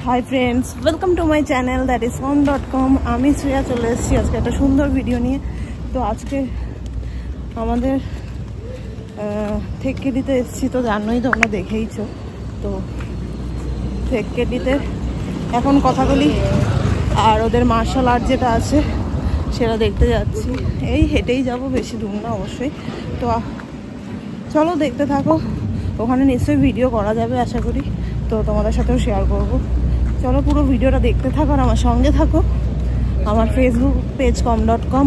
High friends welcome to my channel that is home.com আমি শ্রেয়া চলে এসেছি আজকে একটা সুন্দর ভিডিও নিয়ে। তো আজকে আমাদের থেক্কেডিতে এসেছি, তো জানোই, তোমরা দেখেইছো। তো থেক্কেডিতে এখন কথাগুলি আর ওদের মার্শাল আর্ট যেটা আছে সেটা দেখতে যাচ্ছি। এই হেঁটেই যাব, বেশি দূর না অবশ্যই। তো চলো দেখতে থাকো, ওখানে নিশ্চয়ই ভিডিও করা যাবে আশা করি, তো তোমাদের সাথেও শেয়ার করব। চলো পুরো ভিডিওটা দেখতে থাকো আর আমার সঙ্গে থাকো। আমার Facebook page com.com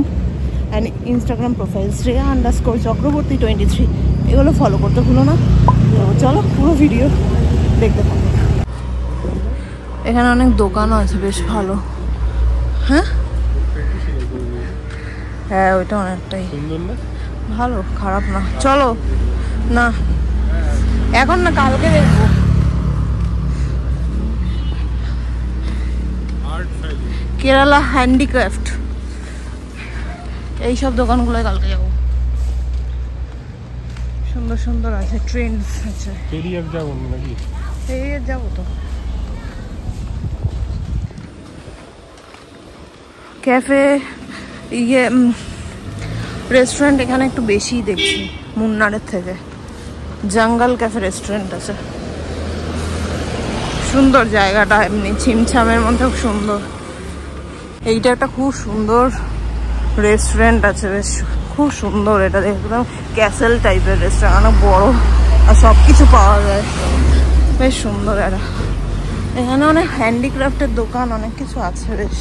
and Instagram profile Shreya_Chakraborty 23 এগুলো ফলো করতে ভুলো না। তো চলো পুরো ভিডিও দেখতে থাকো। এখানে অনেক দোকানও আছে, বেশ ভালো। হ্যাঁ হ্যাঁ, ওইটা অনেকটাই ভালো, খারাপ না। চলো না এখন না, কালকে দেখবো। কেরালা হ্যান্ডিক্রাফট এইসব দোকানগুলোয় কালকে যাবো। সুন্দর সুন্দর আছে, ট্রেন্ডস আছে। যাবো তো। ক্যাফে ইয়ে রেস্টুরেন্ট এখানে একটু বেশি দেখছি মুন্নারের থেকে। জঙ্গল ক্যাফে রেস্টুরেন্ট আছে, সুন্দর জায়গাটা, এমনি ছিমছামের মধ্যে খুব সুন্দর। এইটা একটা খুব সুন্দর রেস্টুরেন্ট আছে, বেশ খুব সুন্দর। এটা একদম ক্যাসেল টাইপের রেস্টুরেন্ট, অনেক বড় আর সব কিছু পাওয়া যায়, বেশ সুন্দর। এখানে অনেক হ্যান্ডিক্রাফটের দোকান, অনেক কিছু আছে বেশ।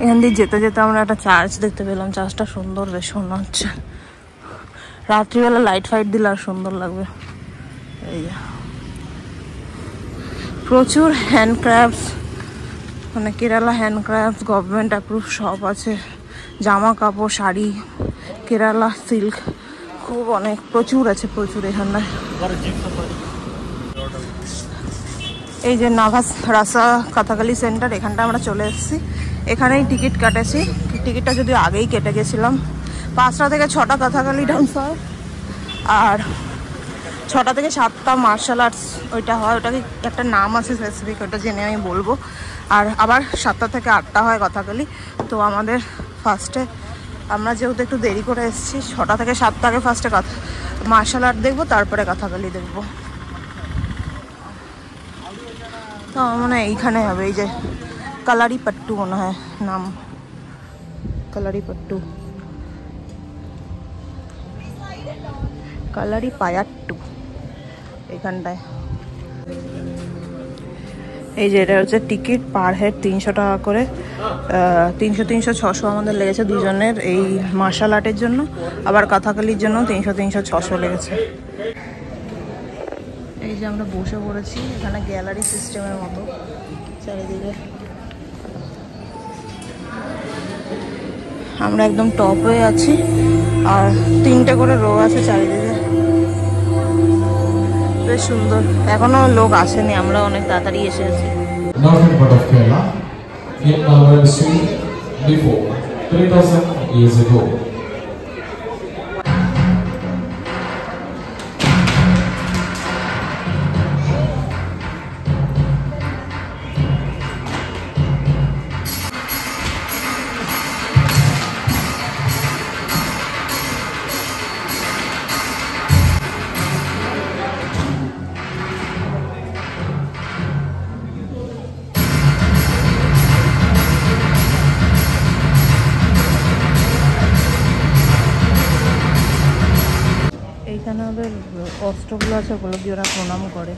এখান দিয়ে যেতে যেতে আমরা একটা চার্চ দেখতে পেলাম, চার্চটা সুন্দর, বেশ মনে হচ্ছে। রাত্রিবেলা লাইট ফাইট দিলে আর সুন্দর লাগবে। এই প্রচুর হ্যান্ডক্রাফটস, মানে কেরালা হ্যান্ডক্রাফটস গভর্নমেন্ট অ্যাপ্রুভ সব আছে। জামা কাপড়, শাড়ি, কেরালা সিল্ক, খুব অনেক প্রচুর আছে, প্রচুর এখানটায়। এই যে নাভাস রাসা কথাকালি সেন্টার, এখানটা আমরা চলে এসেছি। এখানেই টিকিট কাটেছি, টিকিটটা যদি আগেই কেটে গেছিলাম। 5টা থেকে 6টা কথাকালি ডান্স হয়, আর 6টা থেকে 7টা মার্শাল আর্টস ওইটা হয়। ওটাকে একটা নাম আছে স্পেসিফিক, ওটা জেনে আমি বলবো। আর আবার 7টা থেকে 8টা হয় কথাকালি। তো আমাদের ফার্স্টে, আমরা যেহেতু একটু দেরি করে এসেছি, 6টা থেকে 7টা আগে ফার্স্টে মার্শাল আর্ট দেখবো, তারপরে কথাকালি দেখবো। তো মনে হয় এইখানে হবে, এই যে কালারি পাট্টু মনে হয় নাম, কালারি পাট্টু, কালারি পায়াট্টু এখানটায়। এই যে এটা হচ্ছে টিকিট, পার হেড 300 টাকা করে। 300, 600 আমাদের লেগেছে দুজনের, এই মার্শাল আর্টের জন্য। আবার কথাকালির জন্য 300, 600 লেগেছে। এই যে আমরা বসে পড়েছি, এখানে গ্যালারি সিস্টেমের মতো চারিদিকে। আমরা একদম টপ হয়ে আছি, আর 3টে করে রো আছে চারিদিকে, বেশ সুন্দর। এখনো লোক আসেনি, আমরা অনেক তাড়াতাড়ি এসেছি। Northern part of Kerala, in our history before 3000 years ago. এইখানে ওদের অস্ত্রগুলো আছে, ওগুলো দিয়ে ওরা প্রণাম করে।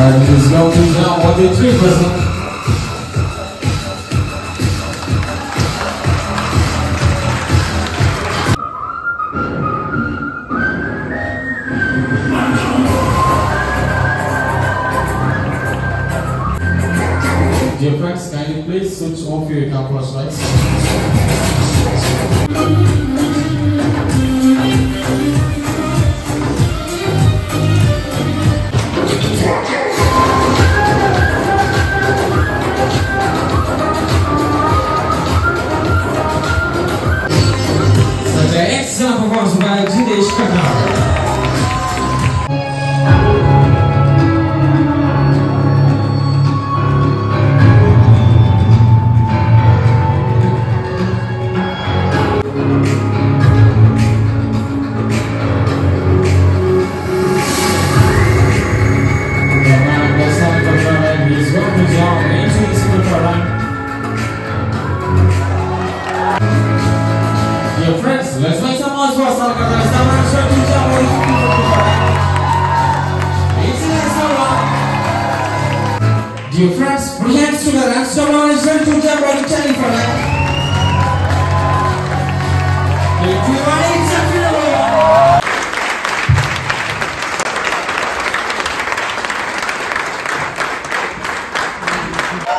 And it is now 1-3%. Dear friends, kindly please switch off your camera lights. Such an excellent performance by Jidesh Khanna. Dear friends, let's make some noise for Salkar. Someone shout to Jammu. Dear friends, put your hands together and someone is ready to jump on the telly for that. Everybody, jump in the way.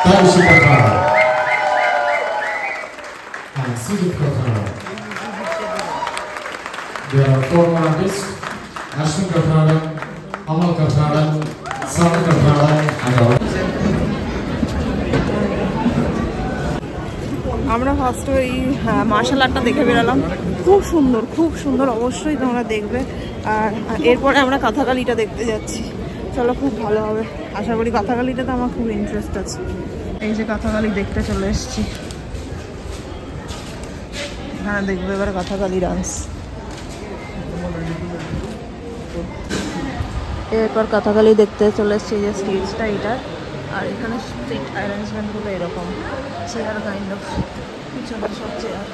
Tavish Kathara. And Sujit Kathara. There are 4 more artists: Ashwin Kathara, Amal Kathara, Sam Kathara, and all. আমরা ফার্স্টে এই martial আর্টটা দেখে বেরালাম। খুব সুন্দর, অবশ্যই তোমরা দেখবে। আর এরপরে আমরা কাথাকালিটা দেখতে যাচ্ছি। চলো, খুব ভালো হবে আশা করি। কাথাকালিটাতে আমার খুব ইন্টারেস্ট আছে। এই যে কাথাকালি দেখতে চলে এসেছি। হ্যাঁ, দেখবো এবার কাথাকালি ডান্স। এরপর কাথাকালি দেখতে চলে এসেছি। যে স্টেজটা এটা, আর এখানে সিট অ্যারেঞ্জমেন্টগুলো এরকম, চেয়ার কাইন্ড অফ, পিছনে সব chair.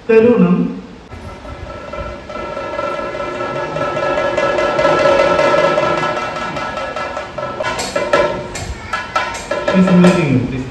Karunam she's meeting you, please.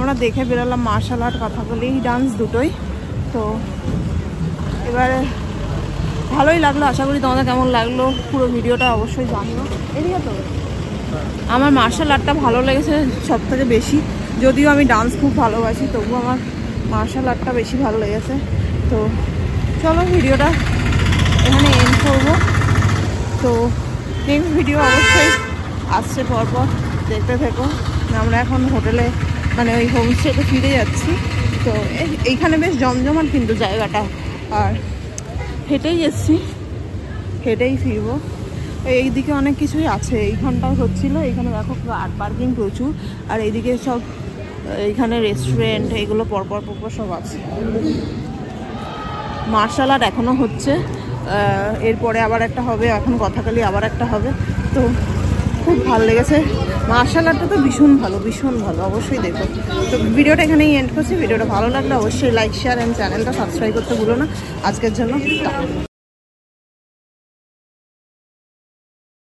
আমরা দেখে বেরোলাম মার্শাল আর্ট, কথাকলি, ডান্স দুটোই। তো এবারে ভালোই লাগলো, আশা করি তোমাদের কেমন লাগলো পুরো ভিডিওটা অবশ্যই জানিও। এদিকে তো আমার মার্শাল আর্টটা ভালো লেগেছে সব থেকে বেশি, যদিও আমি ডান্স খুব ভালোবাসি, তবুও আমার মার্শাল আর্টটা বেশি ভালো লেগেছে। তো চলো ভিডিওটা এখানে এন্ড করবো। তো নেক্সট ভিডিও অবশ্যই আসছে পরপর, দেখতে থেকো। আমরা এখন হোটেলে মানে ওই হোমস্টেতে ফিরে যাচ্ছি। তো এইখানে বেশ জমজমাট কিন্তু জায়গাটা, আর হেঁটেই এসছি, হেঁটেই ফিরবো। এইদিকে অনেক কিছুই আছে, এইখানটাও হচ্ছিলো, এইখানে দেখো কার পার্কিং প্রচুর, আর এইদিকে সব এইখানে রেস্টুরেন্ট এগুলো পরপর সব আছে। মার্শাল আর্ট এখনও হচ্ছে, এরপরে আবার একটা হবে, এখন কথাকালি আবার একটা হবে। তো খুব ভালো লেগেছে, মার্শাল আর্টটা তো ভীষণ ভালো, ভীষণ ভালো, অবশ্যই দেখো। তো ভিডিওটা এখানেই এন্ড করছি। ভিডিওটা ভালো লাগলে অবশ্যই লাইক, শেয়ার অ্যান্ড চ্যানেলটা সাবস্ক্রাইব করতে ভুলো না। আজকের জন্য